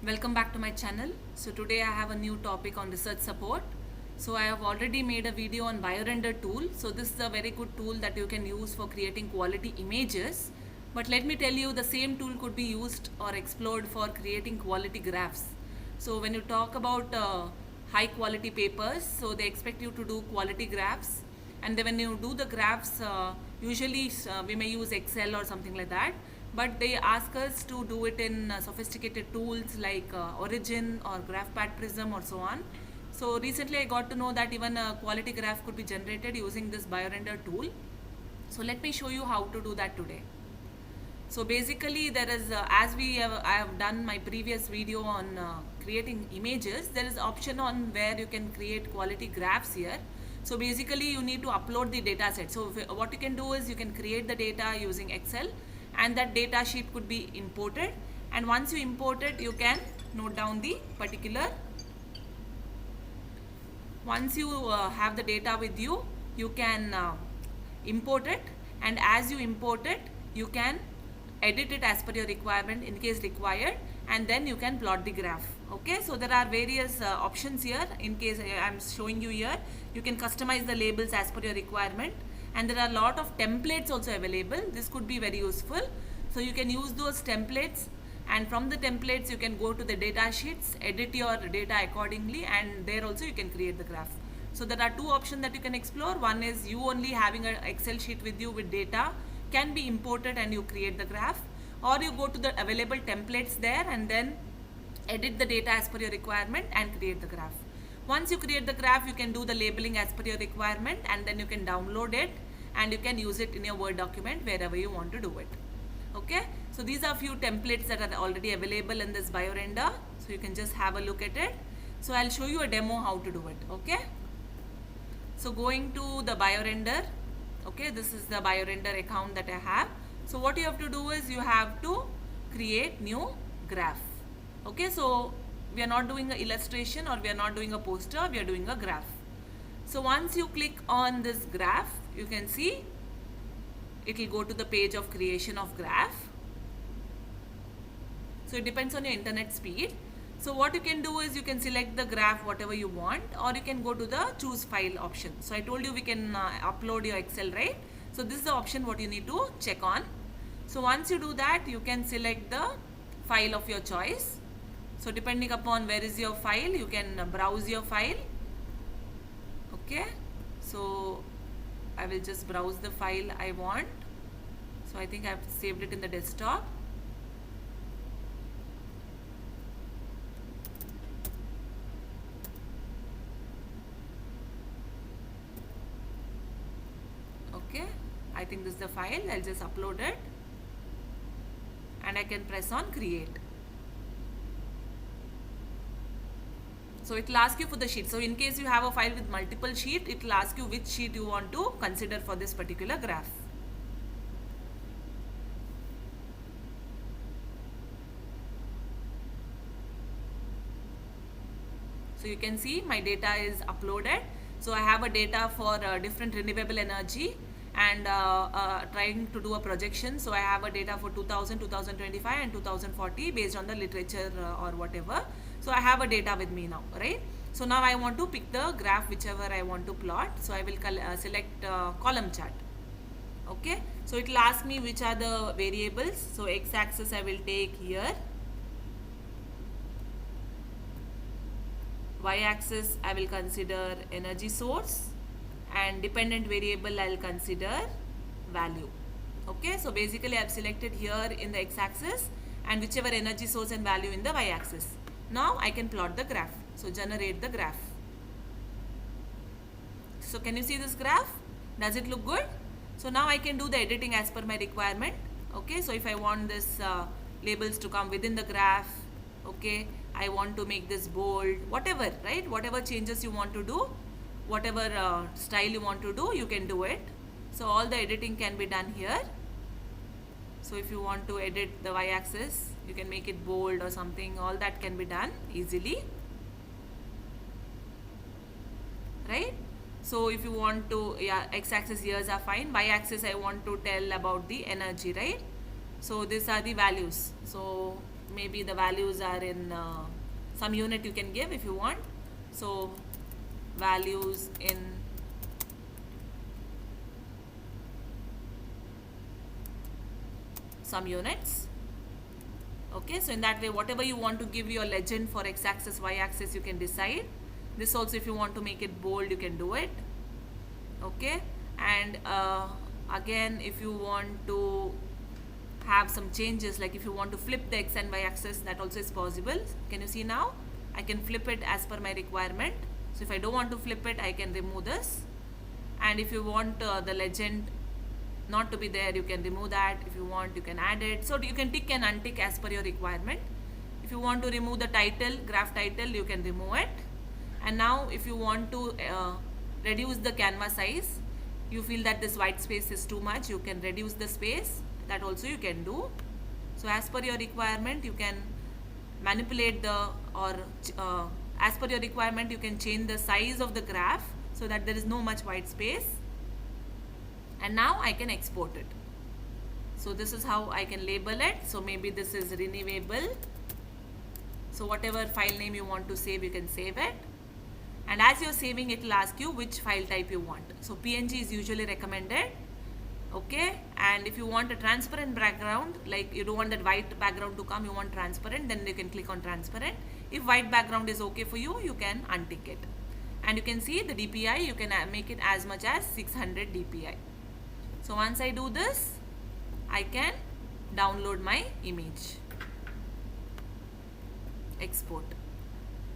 Welcome back to my channel. So today I have a new topic on research support. So I have already made a video on Biorender tool. So this is a very good tool that you can use for creating quality images. But let me tell you, the same tool could be used or explored for creating quality graphs. So when you talk about high quality papers, so they expect you to do quality graphs. And then when you do the graphs, usually we may use Excel or something like that, but they ask us to do it in sophisticated tools like Origin or GraphPad Prism or so on. So recently I got to know that even a quality graph could be generated using this Biorender tool. So let me show you how to do that today. So basically there is, I have done my previous video on creating images, there is option on where you can create quality graphs here. So basically you need to upload the data set. So what you can do is you can create the data using Excel, and that data sheet could be imported, and once you import it you can note down the particular. Once you have the data with you, you can import it, and as you import it you can edit it as per your requirement in case required, and then you can plot the graph. Okay, so there are various options here. In case I am showing you here, you can customize the labels as per your requirement, and there are a lot of templates also available. This could be very useful, so you can use those templates, and from the templates you can go to the data sheets, edit your data accordingly, and there also you can create the graph. So there are two options that you can explore. One is you only having an Excel sheet with you with data can be imported and you create the graph, or you go to the available templates there and then edit the data as per your requirement and create the graph. Once you create the graph, you can do the labeling as per your requirement, and then you can download it and you can use it in your Word document wherever you want to do it. Okay, so these are few templates that are already available in this Biorender, so you can just have a look at it. So I'll show you a demo how to do it. Okay, so going to the Biorender. Okay, this is the Biorender account that I have. So what you have to do is you have to create new graph. Okay, so we are not doing an illustration or we are not doing a poster, we are doing a graph. So once you click on this graph, you can see it will go to the page of creation of graph. So it depends on your internet speed. So what you can do is you can select the graph whatever you want, or you can go to the choose file option. So I told you we can upload your Excel, right? So this is the option what you need to check on. So once you do that, you can select the file of your choice. So depending upon where is your file, you can browse your file. Okay, so I will just browse the file I want. So I think I've saved it in the desktop. Okay, I think this is the file. I'll just upload it and I can press on create. So it will ask you for the sheet. So in case you have a file with multiple sheets, it will ask you which sheet you want to consider for this particular graph. So you can see my data is uploaded. So I have a data for different renewable energy, and trying to do a projection. So I have a data for 2000, 2025 and 2040 based on the literature or whatever. So I have a data with me now, right? So now I want to pick the graph whichever I want to plot. So I will select column chart. Okay, so it will ask me which are the variables. So x-axis I will take here, y-axis I will consider energy source, and dependent variable I will consider value. Okay, so basically I have selected here in the x-axis and whichever energy source and value in the y-axis. Now I can plot the graph. So generate the graph. So can you see this graph? Does it look good? So now I can do the editing as per my requirement. Okay, so if I want this labels to come within the graph, okay, I want to make this bold, whatever, right? Whatever changes you want to do, whatever style you want to do, you can do it. So all the editing can be done here. So if you want to edit the y-axis, you can make it bold or something. All that can be done easily, right? So if you want to, yeah, x-axis years are fine. Y-axis I want to tell about the energy, right? So these are the values. So maybe the values are in some unit you can give if you want. So values in some units. Okay, so in that way, whatever you want to give your legend for x-axis, y-axis, you can decide. This also, if you want to make it bold, you can do it. Okay, and again, if you want to have some changes, like if you want to flip the x and y axis, that also is possible. Can you see now? I can flip it as per my requirement. So if I don't want to flip it, I can remove this. And if you want the legend not to be there, you can remove that. If you want, you can add it. So you can tick and untick as per your requirement. If you want to remove the title, graph title, you can remove it. And now if you want to reduce the canvas size, you feel that this white space is too much, you can reduce the space. That also you can do. So as per your requirement, you can manipulate the, or as per your requirement, you can change the size of the graph so that there is no much white space. And now I can export it. So this is how I can label it. So maybe this is renewable. So whatever file name you want to save, you can save it. And as you're saving, it will ask you which file type you want. So PNG is usually recommended. Okay, and if you want a transparent background, like you don't want that white background to come, you want transparent, then you can click on transparent. If white background is okay for you, you can untick it. And you can see the DPI, you can make it as much as 600 DPI. So once I do this, I can download my image. Export.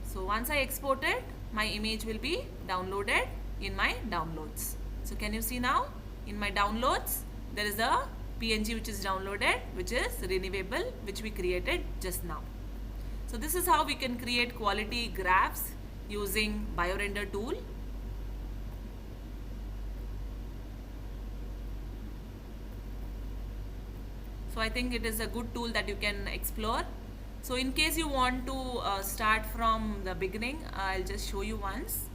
So once I export it, my image will be downloaded in my downloads. So can you see now? In my downloads, there is a PNG which is downloaded, which is renewable, which we created just now. So this is how we can create quality graphs using Biorender tool. So I think it is a good tool that you can explore. So in case you want to start from the beginning, I'll just show you once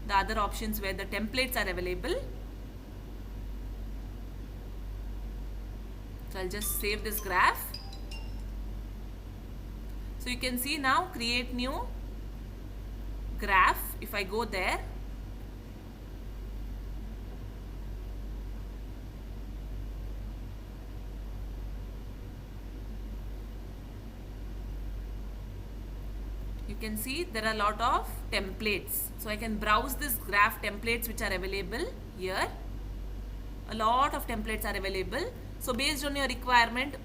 the other options where the templates are available. So I'll just save this graph. So you can see now, create new graph. If I go there, you can see there are a lot of templates. So I can browse this graph templates which are available here. A lot of templates are available. So based on your requirement,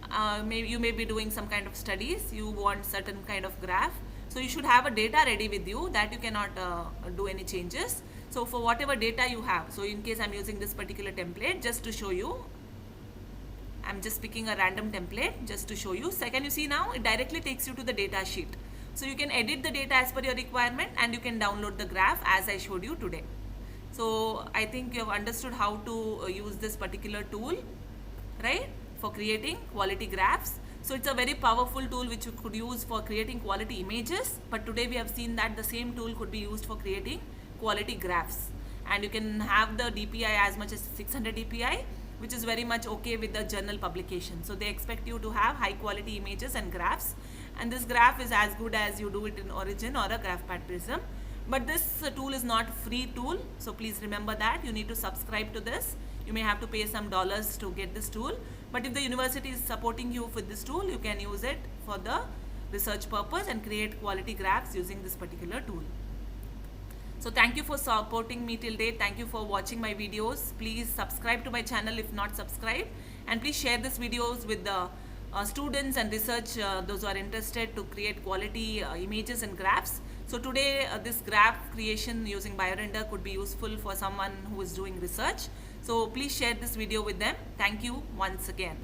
you may be doing some kind of studies, you want certain kind of graph. So you should have a data ready with you that you cannot do any changes. So for whatever data you have, so in case I'm using this particular template just to show you, I'm just picking a random template just to show you. So can you see now, it directly takes you to the data sheet. So you can edit the data as per your requirement and you can download the graph as I showed you today. So I think you have understood how to use this particular tool, right, for creating quality graphs. So it's a very powerful tool which you could use for creating quality images, but today we have seen that the same tool could be used for creating quality graphs, and you can have the DPI as much as 600 DPI, which is very much okay with the journal publication. So they expect you to have high quality images and graphs, and this graph is as good as you do it in Origin or a GraphPad Prism. But this tool is not free tool, so please remember that you need to subscribe to this. You may have to pay some dollars to get this tool, but if the university is supporting you with this tool, you can use it for the research purpose and create quality graphs using this particular tool. So thank you for supporting me till date. Thank you for watching my videos. Please subscribe to my channel if not subscribed, and please share these videos with the students and research, those who are interested to create quality images and graphs. So today this graph creation using Biorender could be useful for someone who is doing research. So please share this video with them. Thank you once again.